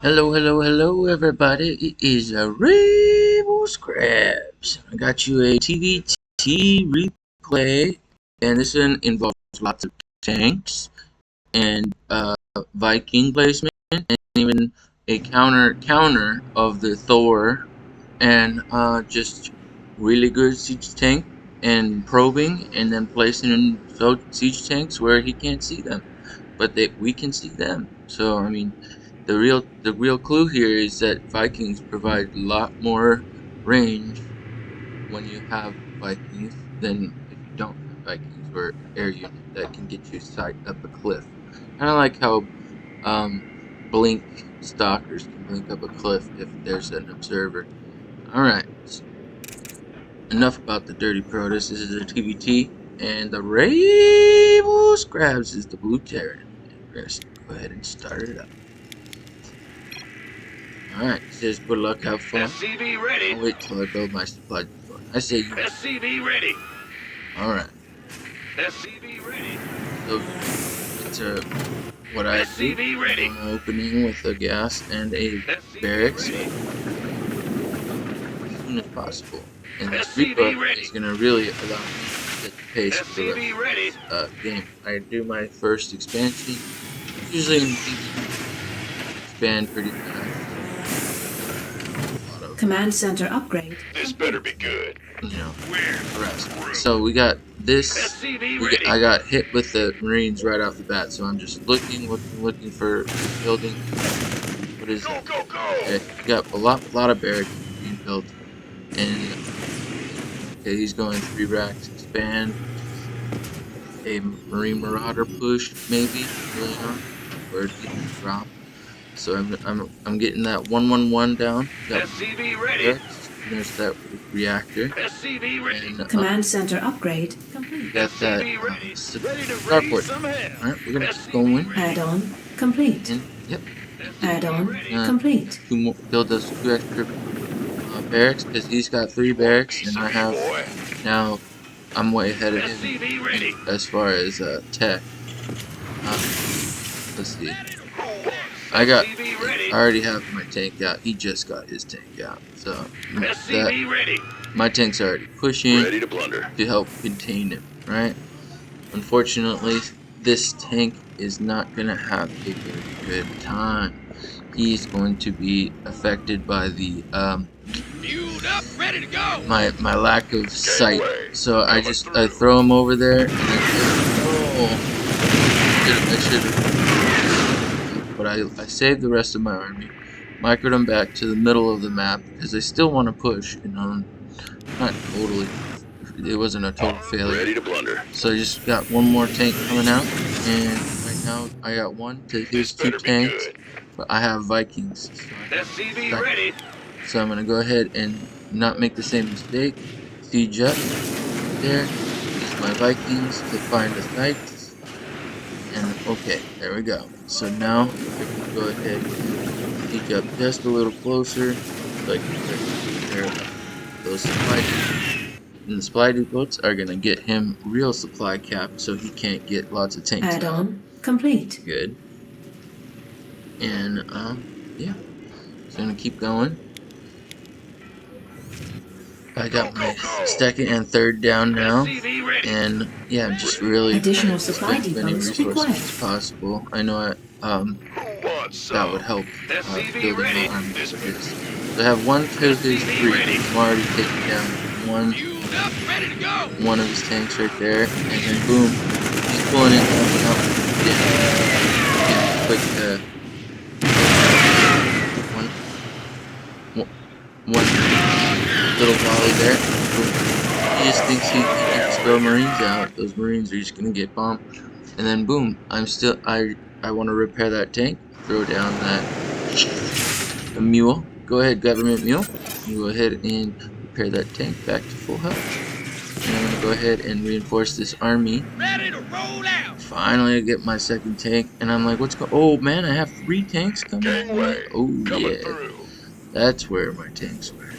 Hello, everybody. It is a Rebel Scraps. I got you a TVT replay, and this one involves lots of tanks and Viking placement, and even a counter of the Thor, and just really good siege tank and probing, and then placing in siege tanks where he can't see them, but we can see them. So I mean. The real clue here is that Vikings provide a lot more range when you have Vikings than if you don't have Vikings or air unit that can get you sight up a cliff. Kind of like how blink stalkers can blink up a cliff if there's an observer. Alright, enough about the dirty Protoss. This is a TVT, and the Rebel Scraps is the blue Terran. We're going to go ahead and start it up. Alright, it says good luck, have fun. SCV ready. I'll wait till I build my supply depot. I say you. SCV ready. Alright. SCV ready. So, that's what I do. SCV ready. I'm opening with a gas and a barracks as soon as possible. And this Reaper is going to really allow me to set the pace for the rest of the game. I do my first expansion. Usually expand pretty fast. Command center upgrade. This better be good. You know, the rest. So we got this. I got hit with the Marines right off the bat, so I'm just looking for building. What is it? Go. Okay, we got a lot of barracks being built, and okay, he's going 3 racks expand. A Marine Marauder push, maybe early on, or even drop. So I'm getting that 111 down. SCV ready. There's that reactor. SCV ready. And, Command center upgrade complete. Got that starport. Alright, we're gonna keep going. Add-on complete. And, yep. Add-on complete. Build those 2 extra barracks, because he's got 3 barracks, and I have now. I'm way ahead of him as far as tech. Let's see. I already have my tank out. He just got his tank out. So my tank's already pushing to help contain him, right? Unfortunately, this tank is not gonna have a very good time. He's going to be affected by the my lack of sight. So I throw him over there, and I should have. But I saved the rest of my army, microed them back to the middle of the map because they still want to push. You know, not totally. It wasn't a total failure. Ready to blunder. So I just got one more tank coming out, and right now I got one to his 2 tanks. But I have Vikings. SCV ready. So I'm gonna go ahead and not make the same mistake. Siege up there. Use my Vikings to find the sites. And okay, there we go. So now I can go ahead and siege up just a little closer, so I can prepare those supply depots. And the supply depots are gonna get him real supply cap, so he can't get lots of tanks. Add-on complete. Good. And yeah, so I'm gonna keep going. I got my 2nd and 3rd down now, and yeah, I'm just really additional supply as many depots resources required as possible. I know that would help building my army. So I have 1 to his 3. I'm already taking down one of his tanks right there, and then boom, he's pulling it out. Quick one little volley there. He just thinks he can just throw Marines out. Those Marines are just gonna get bombed, and then boom, I want to repair that tank. Throw down the mule. Go ahead, government mule. You go ahead and repair that tank back to full health. And I'm gonna go ahead and reinforce this army. Ready to roll out. Finally, I get my 2nd tank, and I'm like, what's going? Oh man, I have 3 tanks coming. Oh yeah, that's where my tanks were.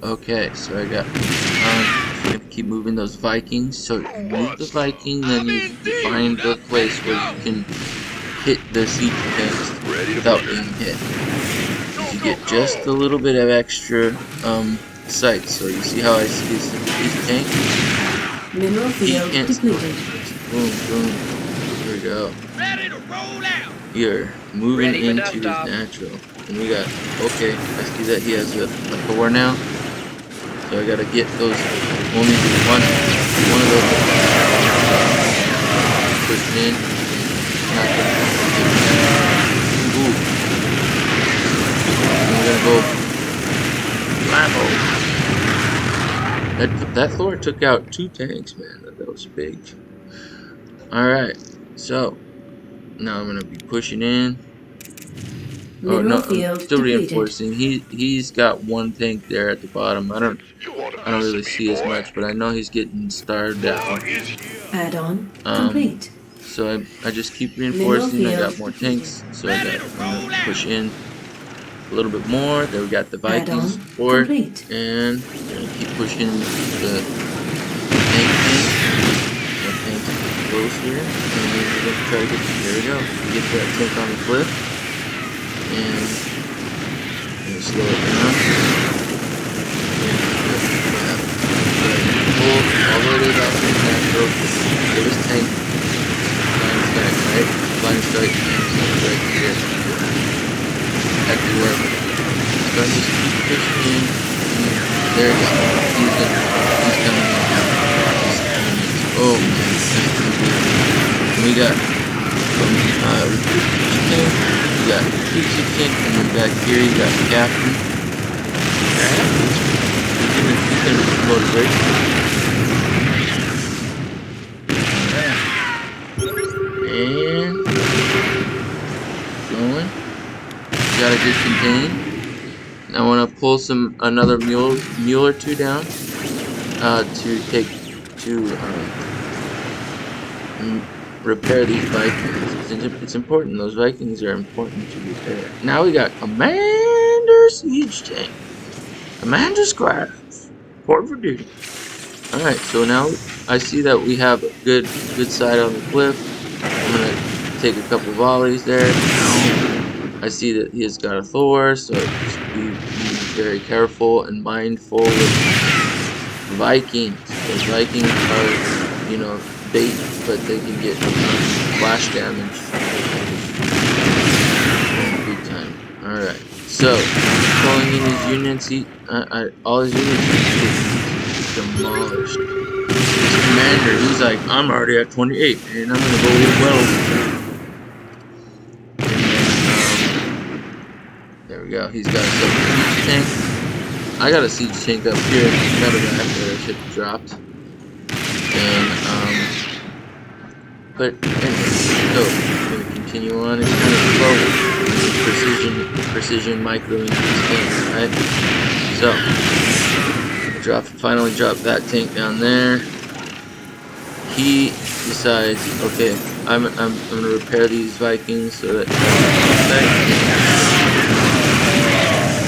Okay, so I got. I'm gonna keep moving those Vikings. So move the Viking, then you find the place where you can hit the siege tanks without being hit. You get just a little bit of extra sight. So you see how I see his tank? Mineral He field can't depleted. boom, boom. Here we go. Ready to roll out. Here, moving Ready for into dust his off. natural. And we got, okay, I see that he has a Thor now. So I gotta get those, only one of those pushed in. Not gonna, ooh. I'm gonna go Lambo. That Thor took out 2 tanks, man. That was big. Alright, so now I'm gonna be pushing in. Oh no, Mineral I'm field still depleted. reinforcing. He's got 1 tank there at the bottom. I don't really see as much, but I know he's getting starved out. Add-on complete. So I just keep Mineral reinforcing. I field got more depleted. tanks, so I'm gonna push in a little bit more. Then we got the Vikings Add-on Horde, complete. and we're gonna keep pushing the tank. More tanks close here, and we're gonna try to get. There we go. Get that tank on the cliff, and I'm gonna slow it down. Pull all the way back to the natural. Get his tank. Line strike, right? Line strike, and right here. Exactly right. So I just keep pushing in. There we go. He's coming in now. Oh man, we got recruit tank, we got recruit tank, and then back here you got captain. He's gonna promote it right. And going. Gotta get contained. I want to pull another mule or 2 down to take to repair these Vikings. It's important. Those Vikings are important to repair. Now we got Commander Siege Tank, Commander Squads, report for duty. All right, so now I see that we have a good side on the cliff. I'm gonna take a couple volleys there. I see that he has got a Thor, so just be very careful and mindful with Vikings. Those Vikings are, you know, bait, but they can get flash damage. Big time. Alright, so calling in his units, all his units get demolished. His commander, he's like, I'm already at 28, and I'm gonna go well. There we go. He's got a siege tank. I got a siege tank up here. Medivac that I should have dropped. And but anyway, so I'm gonna continue on. It's kind of slow. Precision microing these tanks, right? So finally dropped that tank down there. He decides, okay, I'm gonna repair these Vikings so that.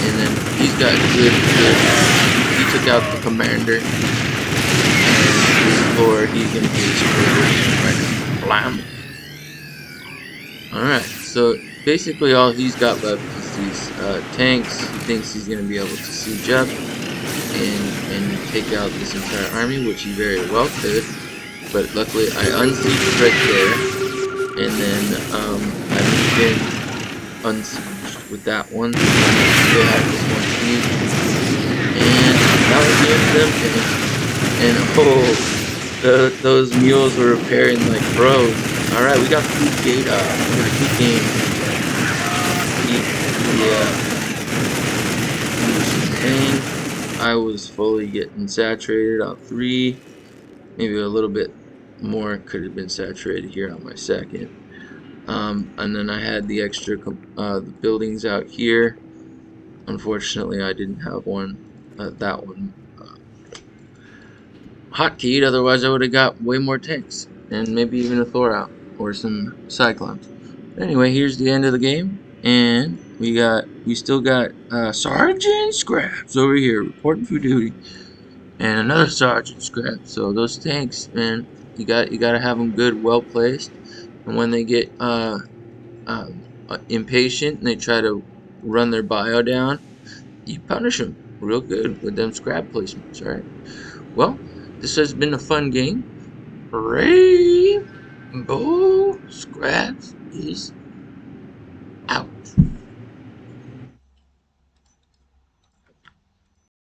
And then he's got good. He took out the commander, and or he's gonna be destroyed right now. Blam. All right, so basically all he's got left is these tanks. He thinks he's gonna be able to siege up and take out this entire army, which he very well could. But luckily, I unsieged right there, and then I've been unsieged with that one. Still have this one siege, and that was the end of them. And oh, those mules were repairing like pros. All right, we got food gate up. We got a good game. I was fully getting saturated on 3. Maybe a little bit more could have been saturated here on my second. And then I had the extra the buildings out here. Unfortunately, I didn't have that one hotkeyed. Otherwise, I would have got way more tanks and maybe even a Thor out or some Cyclones. But anyway, here's the end of the game, and we still got Sergeant Scraps over here reporting for duty. And another Sergeant Scrap. So those tanks, man, you gotta have them good, well placed. And when they get impatient and they try to run their bio down, you punish them real good with them scrap placements. All right. Well, this has been a fun game. Rainbow Scraps is